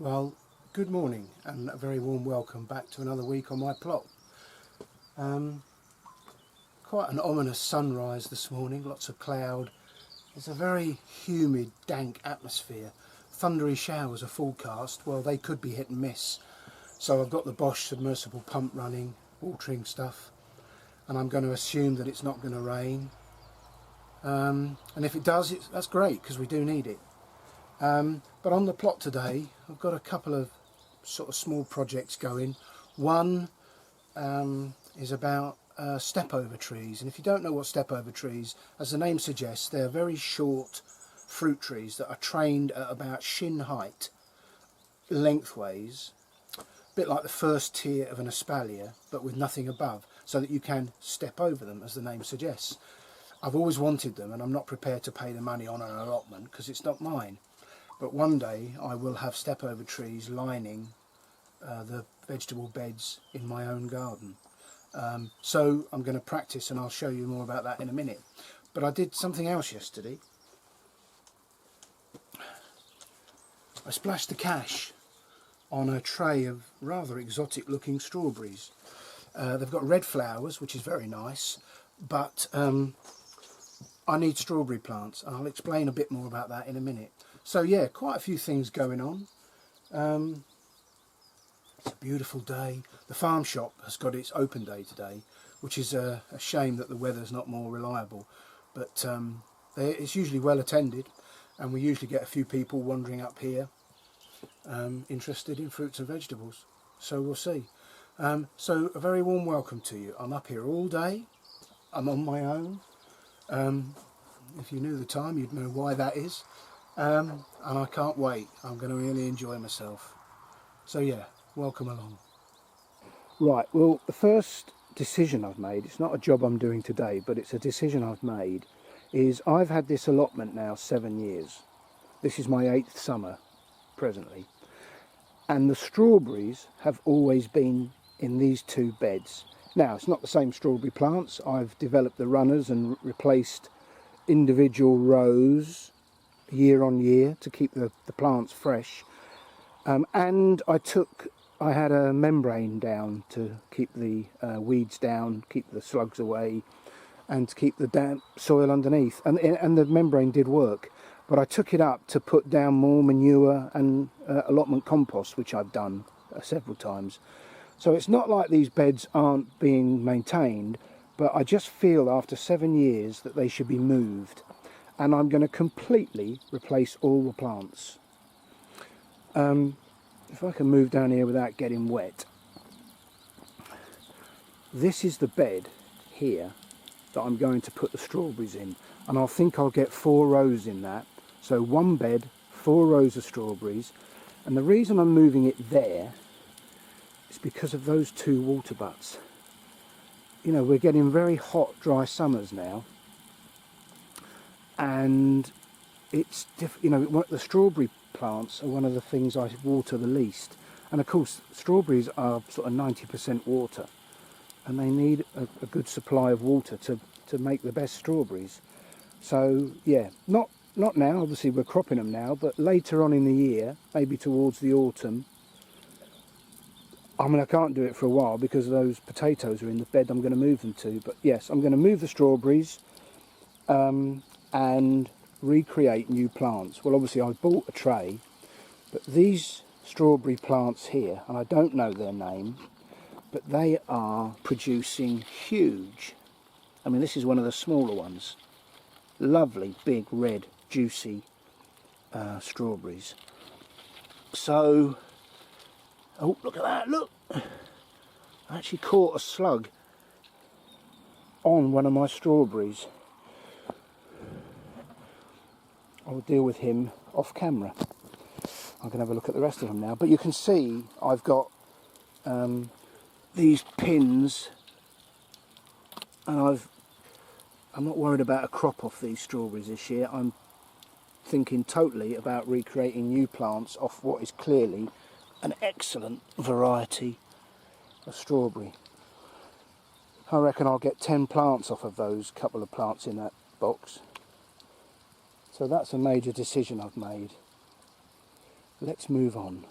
Well, good morning and a very warm welcome back to another week on my plot. Quite an ominous sunrise this morning, lots of cloud. It's a very humid, dank atmosphere. Thundery showers are forecast. Well, they could be hit and miss. So I've got the Bosch submersible pump running, watering stuff, and I'm going to assume that it's not going to rain. And if it does, that's great because we do need it. But on the plot today, I've got a couple of sort of small projects going. One is about step-over trees, and if you don't know what step-over trees, as the name suggests, they're very short fruit trees that are trained at about shin height lengthways, a bit like the first tier of an espalier, but with nothing above, so that you can step over them, as the name suggests. I've always wanted them, and I'm not prepared to pay the money on an allotment because it's not mine. But one day I will have step-over trees lining the vegetable beds in my own garden. So I'm going to practice, and I'll show you more about that in a minute. But I did something else yesterday. I splashed the cash on a tray of rather exotic looking strawberries. They've got red flowers, which is very nice, but I need strawberry plants, and I'll explain a bit more about that in a minute. So yeah, quite a few things going on. It's a beautiful day. The farm shop has got its open day today, which is a shame that the weather's not more reliable, but it's usually well attended, and we usually get a few people wandering up here interested in fruits and vegetables, so we'll see. So a very warm welcome to you. I'm up here all day. I'm on my own. If you knew the time, you'd know why that is. And I can't wait. I'm going to really enjoy myself. So yeah, welcome along. Right, well, the first decision I've made, it's not a job I'm doing today, but it's a decision I've made, is I've had this allotment now 7 years. This is my 8th summer presently. And the strawberries have always been in these two beds. Now, it's not the same strawberry plants. I've developed the runners and replaced individual rows year on year to keep the plants fresh, and I had a membrane down to keep the weeds down, keep the slugs away, and to keep the damp soil underneath, and the membrane did work. But I took it up to put down more manure and allotment compost, which I've done several times. So it's not like these beds aren't being maintained, but I just feel after 7 years that they should be moved. And I'm going to completely replace all the plants. If I can move down here without getting wet. This is the bed here that I'm going to put the strawberries in. And I think I'll get 4 rows in that. So one bed, 4 rows of strawberries. And the reason I'm moving it there is because of those 2 water butts. You know, we're getting very hot, dry summers now. And it's the strawberry plants are one of the things I water the least, and of course strawberries are sort of 90% water, and they need a good supply of water to make the best strawberries. So yeah, not now, obviously we're cropping them now, but later on in the year, maybe towards the autumn. I mean, I can't do it for a while because those potatoes are in the bed I'm going to move them to, but yes, I'm going to move the strawberries and recreate new plants. Well, obviously I bought a tray, but these strawberry plants here, and I don't know their name, but they are producing huge. I mean, this is one of the smaller ones. Lovely, big, red, juicy strawberries. So, oh, look at that, look! I actually caught a slug on one of my strawberries. I'll deal with him off camera. I can have a look at the rest of them now, but you can see I've got these pins, and I'm not worried about a crop off these strawberries this year. I'm thinking totally about recreating new plants off what is clearly an excellent variety of strawberry. I reckon I'll get 10 plants off of those couple of plants in that box. So that's a major decision I've made. Let's move on.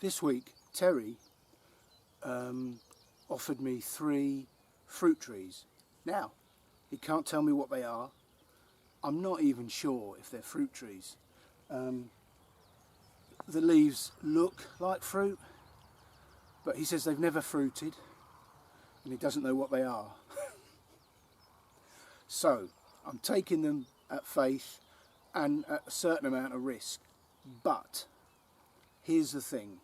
This week Terry offered me 3 fruit trees. Now, he can't tell me what they are. I'm not even sure if they're fruit trees. The leaves look like fruit, but he says they've never fruited and he doesn't know what they are. So I'm taking them at faith and at a certain amount of risk. But here's the thing,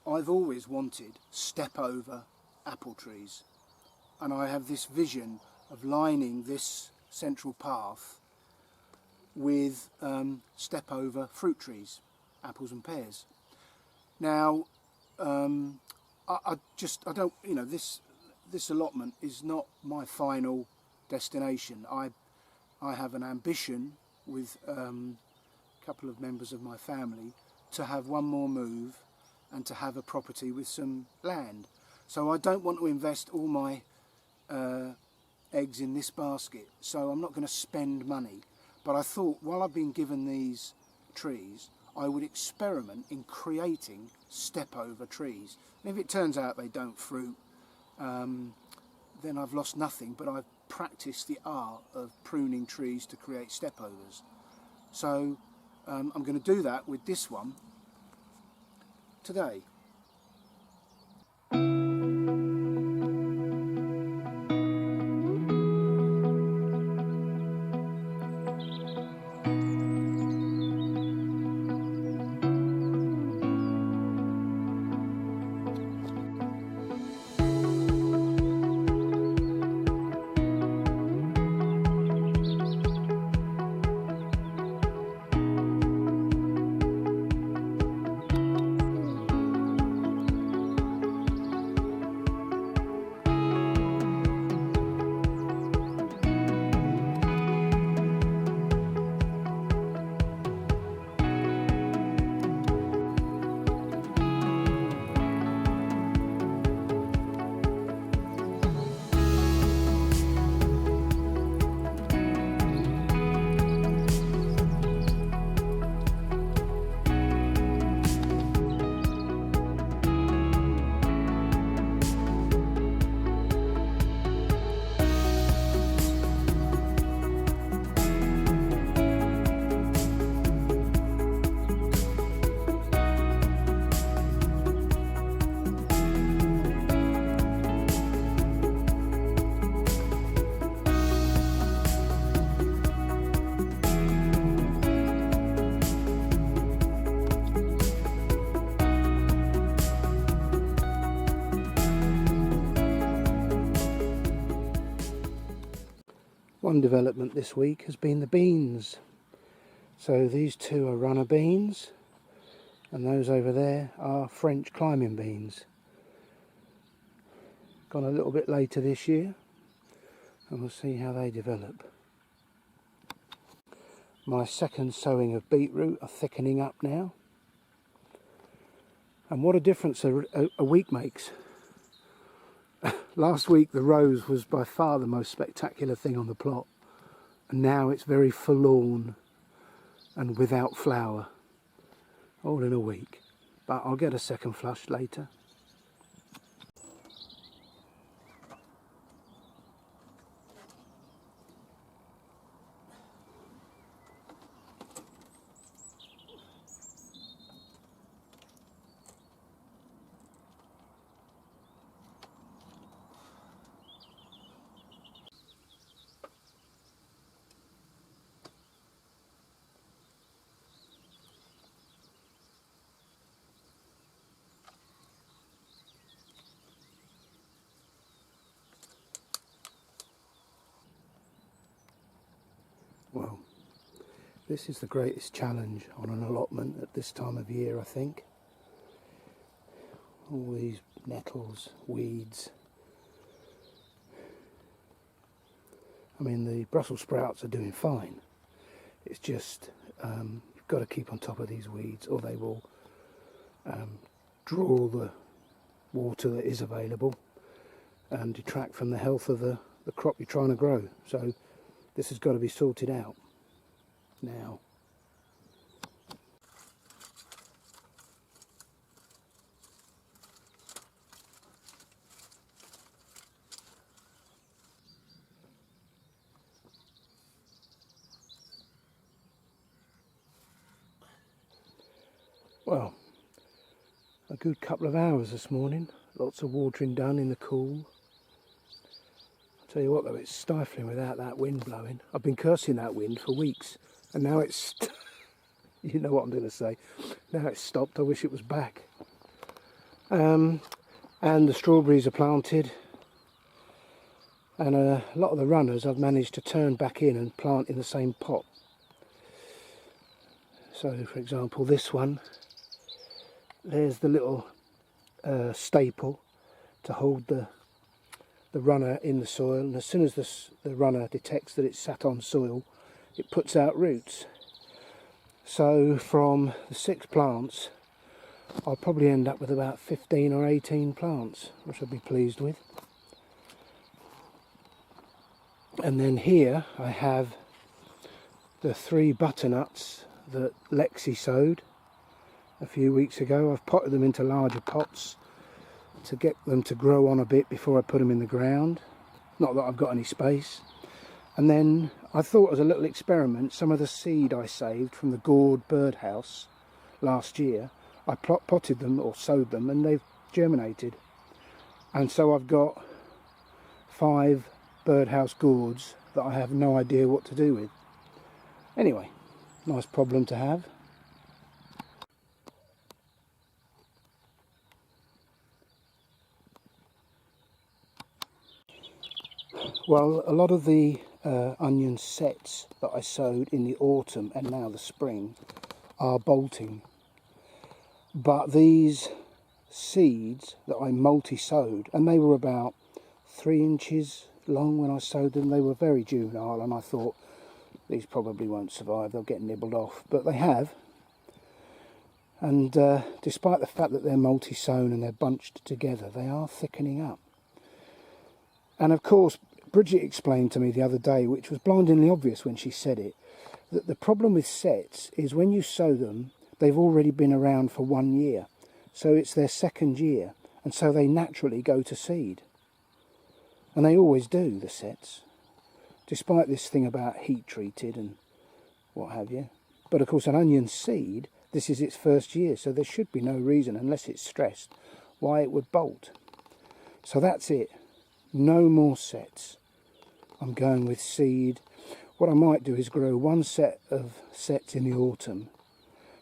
I've always wanted step over apple trees, and I have this vision of lining this central path with step over fruit trees, apples and pears. Now I don't, you know, this allotment is not my final destination. I have an ambition with a couple of members of my family to have one more move and to have a property with some land. So I don't want to invest all my eggs in this basket, so I'm not going to spend money. But I thought, while I've been given these trees, I would experiment in creating step over trees. And if it turns out they don't fruit, then I've lost nothing, but I've practiced the art of pruning trees to create step overs. So I'm going to do that with this one today. One development this week has been the beans. So these 2 are runner beans, and those over there are French climbing beans. Gone a little bit later this year, and we'll see how they develop. My second sowing of beetroot are thickening up now, and what a difference a week makes. Last week the rose was by far the most spectacular thing on the plot, and now it's very forlorn and without flower, all in a week. But I'll get a second flush later. Well, this is the greatest challenge on an allotment at this time of year, I think. All these nettles, weeds. I mean, the Brussels sprouts are doing fine. It's just, you've got to keep on top of these weeds, or they will draw the water that is available and detract from the health of the crop you're trying to grow. So this has got to be sorted out now. well, a good couple of hours this morning. Lots of watering done in the cool. I'll tell you what though, it's stifling without that wind blowing. I've been cursing that wind for weeks, and now it's you know what I'm going to say. Now it's stopped. I wish it was back. And the strawberries are planted, and a lot of the runners I've managed to turn back in and plant in the same pot. So for example this one, there's the little staple to hold the runner in the soil, and as soon as the runner detects that it's sat on soil, it puts out roots. So from the 6 plants I'll probably end up with about 15 or 18 plants, which I'll be pleased with. And then here I have the 3 butternuts that Lexi sowed a few weeks ago. I've potted them into larger pots to get them to grow on a bit before I put them in the ground. Not that I've got any space. And then I thought, as a little experiment, some of the seed I saved from the gourd birdhouse last year, I potted them or sowed them, and they've germinated. And so I've got 5 birdhouse gourds that I have no idea what to do with. Anyway, nice problem to have. Well, a lot of the onion sets that I sowed in the autumn and now the spring are bolting. But these seeds that I multi-sowed, and they were about 3 inches long when I sowed them, they were very juvenile, and I thought these probably won't survive, they'll get nibbled off, but they have. And despite the fact that they're multi-sown and they're bunched together, they are thickening up. And of course, Bridget explained to me the other day, which was blindingly obvious when she said it, that the problem with sets is when you sow them, they've already been around for 1 year. So it's their 2nd year, and so they naturally go to seed. And they always do, the sets, despite this thing about heat treated and what have you. But of course an onion seed, this is its 1st year, so there should be no reason, unless it's stressed, why it would bolt. So that's it. No more sets. I'm going with seed. What I might do is grow 1 set of sets in the autumn,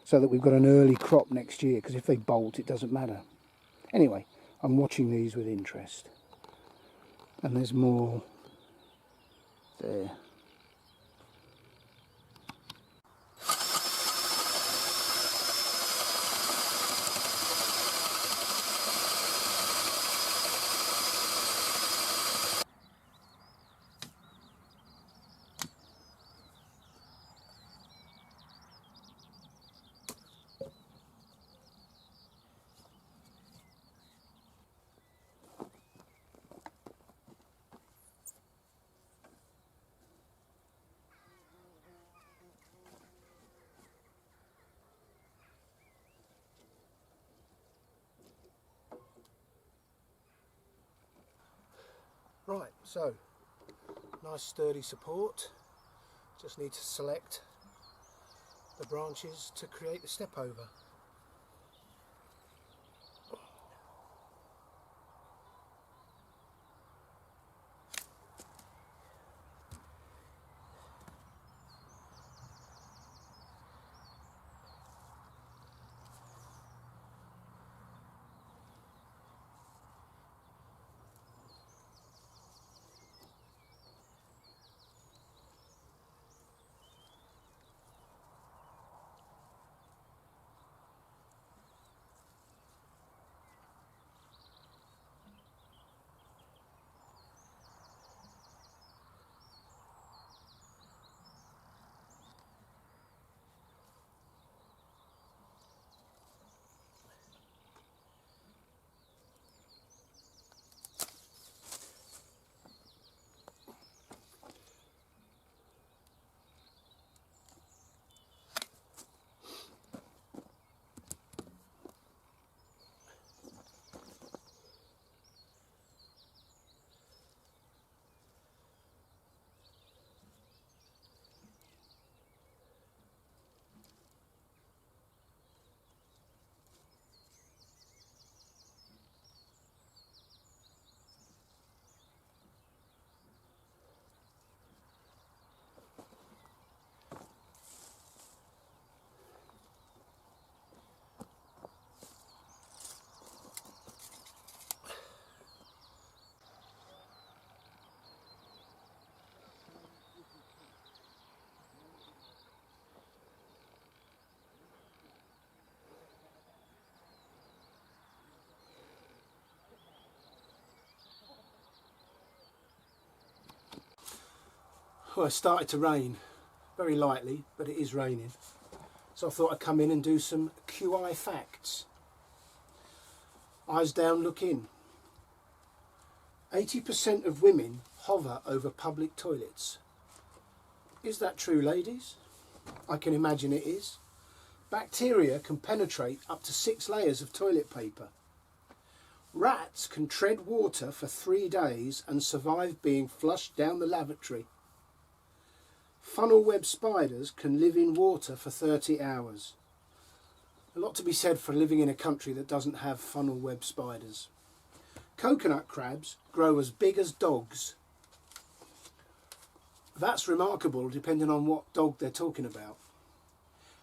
so that we've got an early crop next year, because if they bolt it doesn't matter. Anyway, I'm watching these with interest. And there's more there. Right, so nice sturdy support. Just need to select the branches to create the step over. Well, it started to rain, very lightly, but it is raining. So I thought I'd come in and do some QI facts. Eyes down, look in. 80% of women hover over public toilets. Is that true, ladies? I can imagine it is. Bacteria can penetrate up to 6 layers of toilet paper. Rats can tread water for 3 days and survive being flushed down the lavatory. Funnel web spiders can live in water for 30 hours. A lot to be said for living in a country that doesn't have funnel web spiders. Coconut crabs grow as big as dogs. That's remarkable depending on what dog they're talking about.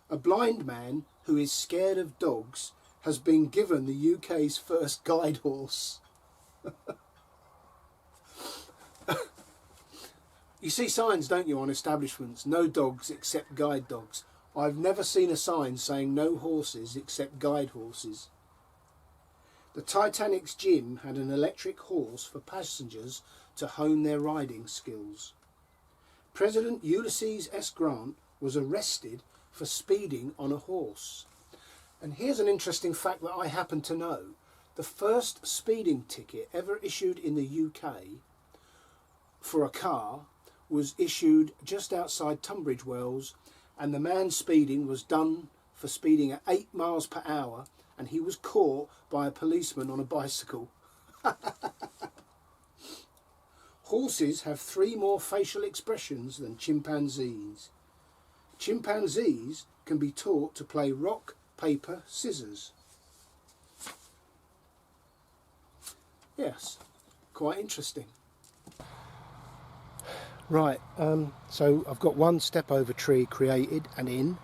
A blind man who is scared of dogs has been given the UK's first guide horse. You see signs, don't you, on establishments? No dogs except guide dogs. I've never seen a sign saying no horses except guide horses. The Titanic's gym had an electric horse for passengers to hone their riding skills. President Ulysses S. Grant was arrested for speeding on a horse. And here's an interesting fact that I happen to know. The first speeding ticket ever issued in the UK for a car was issued just outside Tunbridge Wells, and the man speeding was done for speeding at 8 miles per hour, and he was caught by a policeman on a bicycle. Horses have 3 more facial expressions than chimpanzees. Chimpanzees can be taught to play rock, paper, scissors. Yes, quite interesting. Right, so I've got 1 step over tree created and in.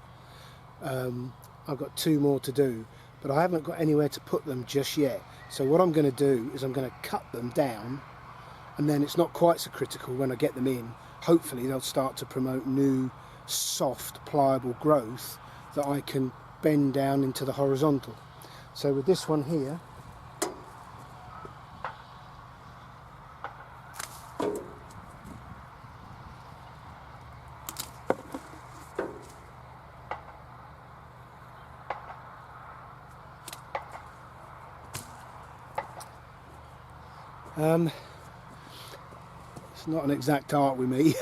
I've got 2 more to do, but I haven't got anywhere to put them just yet. So what I'm going to do is I'm going to cut them down, and then it's not quite so critical when I get them in. Hopefully they'll start to promote new, soft, pliable growth that I can bend down into the horizontal. So with this one here, it's not an exact art with me,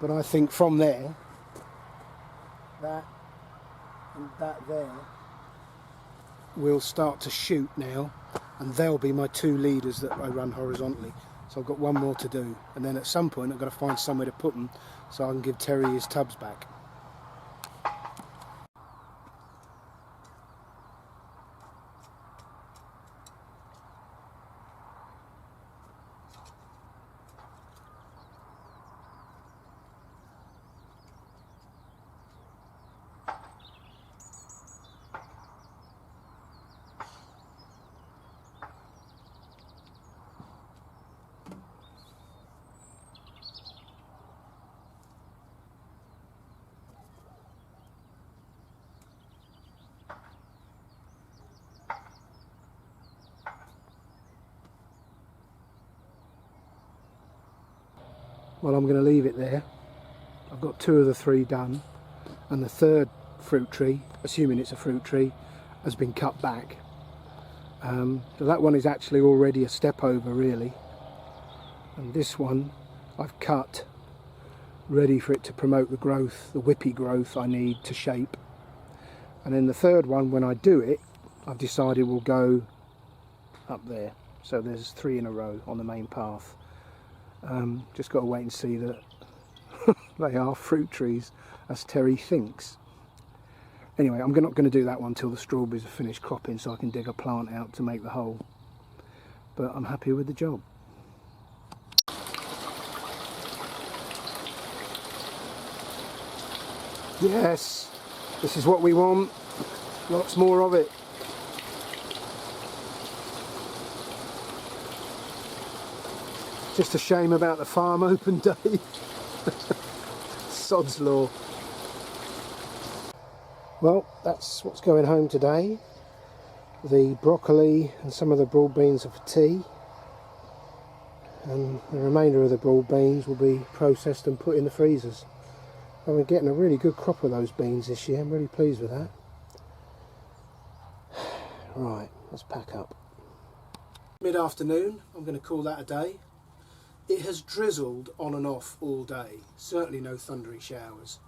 but I think from there, that and that there will start to shoot now, and they'll be my 2 leaders that I run horizontally. So I've got 1 more to do, and then at some point I've got to find somewhere to put them so I can give Terry his tubs back. Well, I'm going to leave it there. I've got 2 of the 3 done, and the 3rd fruit tree, assuming it's a fruit tree, has been cut back. So that one is actually already a step over, really, and this one I've cut ready for it to promote the growth, the whippy growth I need to shape. And then the 3rd one, when I do it, I've decided will go up there. So there's 3 in a row on the main path. Just got to wait and see that they are fruit trees, as Terry thinks. Anyway, I'm not going to do that one till the strawberries are finished cropping, so I can dig a plant out to make the hole. But I'm happy with the job. Yes, this is what we want. Lots more of it. Just a shame about the farm open day. Sod's law. Well, that's what's going home today. The broccoli and some of the broad beans are for tea. and the remainder of the broad beans will be processed and put in the freezers. And we're getting a really good crop of those beans this year. I'm really pleased with that. Right, let's pack up. Mid-afternoon, I'm going to call that a day. It has drizzled on and off all day, certainly no thundery showers.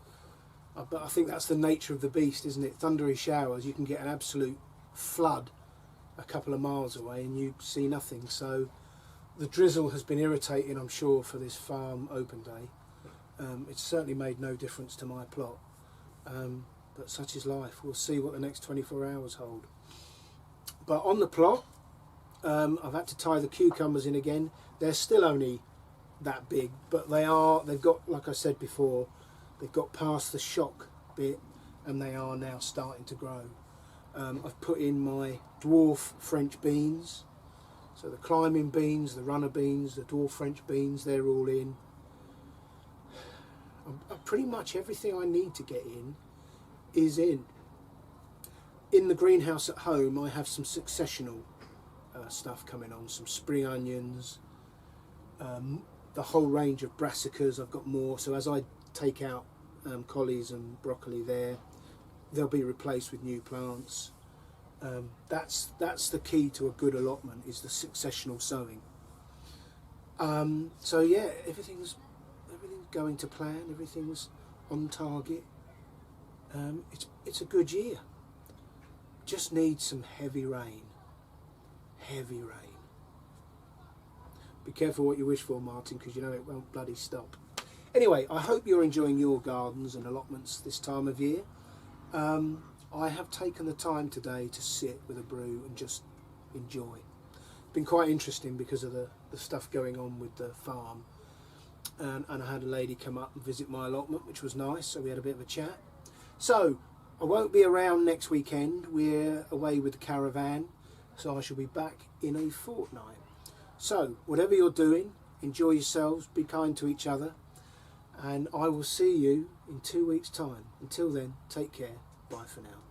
But I think that's the nature of the beast, isn't it? Thundery showers, you can get an absolute flood a couple of miles away and you see nothing. So the drizzle has been irritating, I'm sure, for this farm open day. It's certainly made no difference to my plot. But such is life. We'll see what the next 24 hours hold. But on the plot, I've had to tie the cucumbers in again. They're still only that big, but they've got, like I said before, they've got past the shock bit and they are now starting to grow. I've put in my dwarf French beans. So the climbing beans, the runner beans, the dwarf French beans, they're all in. Pretty much everything I need to get in is in. In the greenhouse at home, I have some successional stuff coming on, some spring onions, the whole range of brassicas. I've got more, so as I take out collies and broccoli there, they'll be replaced with new plants. That's the key to a good allotment, is the successional sowing. So yeah, everything's going to plan, everything's on target. It's a good year. Just need some heavy rain. Heavy rain. Be careful what you wish for, Martin, because you know it won't bloody stop. Anyway, I hope you're enjoying your gardens and allotments this time of year. I have taken the time today to sit with a brew and just enjoy. It's been quite interesting because of the stuff going on with the farm. And I had a lady come up and visit my allotment, which was nice, so we had a bit of a chat. So, I won't be around next weekend. We're away with the caravan, so I shall be back in a fortnight. So, whatever you're doing, enjoy yourselves, be kind to each other, and I will see you in 2 weeks' time. Until then, take care. Bye for now.